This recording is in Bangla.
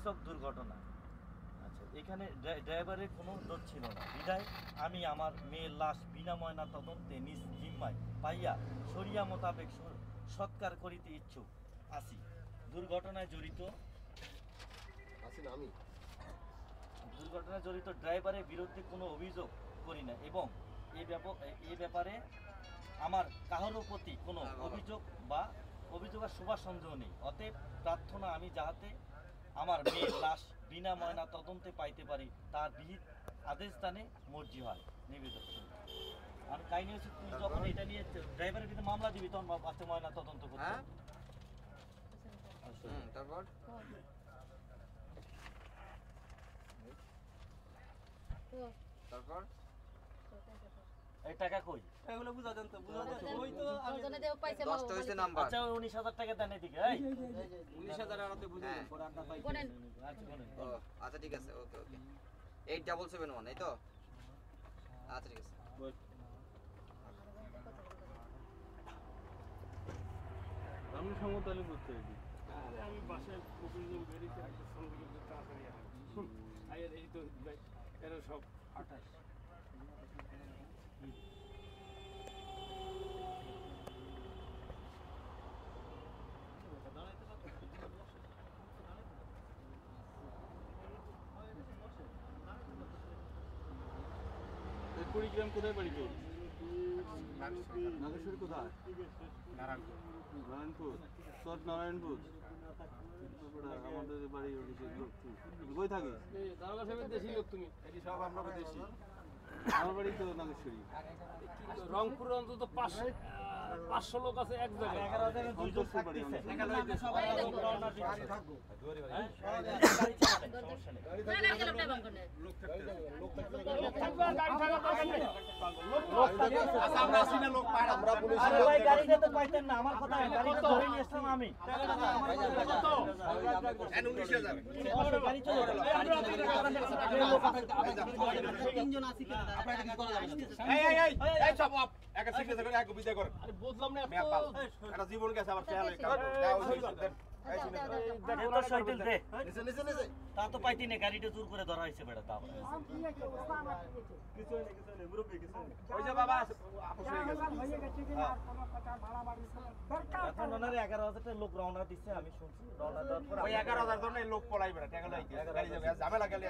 হিংস্রক দুর্ঘটনা। আচ্ছা, এখানে ড্রাইভারের কোনো দোষ ছিল না বিধায় আমি আমার মেয়ের লাশ বিনা ময়না তদন্তে নিজ জিম্মায় পাইয়া শরিয়া মোতাবেক সৎকার করিতে ইচ্ছুক আছি। দুর্ঘটনায় জড়িত ড্রাইভারের বিরুদ্ধে কোনো অভিযোগ করি না এবং এ ব্যাপারে আমার কাহারও প্রতি কোনো অভিযোগ আর সুভাষ সন্দেহ নেই। অতএব প্রার্থনা আমি যাহাতে আমার মেয়ের লাশ বিনা ময়না তদন্তে পাইতে পারি তার বিহিত আদেশ দানে মর্জি হয় নিবেদন। আর কাহিনী হচ্ছে তুই যখন এটা নিয়ে ড্রাইভারের বিরুদ্ধে মামলা দিবি তখন বাচ্চা ময়না তদন্ত করতে। তারপর এই টাকা কই? এগুলো বুঝা দেন তো, বুঝা দেন ওই তো আমি 10টা হইছে নাম্বার। আচ্ছা 19000 টাকা দেন এদিকে। এই 19000 আরতে বুঝে দেন পরে আপনার পাই বলেন। আচ্ছা ঠিক আছে, ওকে 8771 এই তো। আচ্ছা ঠিক আছে বল। আমি সমতলে বুঝতে পারি। আরে আমি বাসায় প্রতিদিন বেরিয়ে একটা সঙ্গে করতে তাড়াতাড়ি আসি। আরে এই তো এরা সব 28 কুড়িগ্রাম কোথায় বাড়ি তো? নাগেশ্বরী কোথায়? নারায়ণপুর। সৎ নারায়ণপুর। আমাদের বাড়ি কই থাকে? দারোগা সাহেবের দেশি লোক তুমি। এটি সব আমরা দেশি। আমার বাড়ি তো নাগেশ্বরী। রংপুর অন্তত 500 লোক আছে এক জায়গায়। 11,000 দুইজন থাকতেছে। 11,000 সবাই থাকবো। জীবন গেছে আবার তা তো পাইতি না, গাড়িটা জোর করে ধরা হয়েছে বেড়া। তা এখন 11,000 লোক রওনা দিচ্ছে আমি শুনছি। রওনা দেওয়ার পর 11,000 লোক পলাই বেড়া ঝামেলা গেলে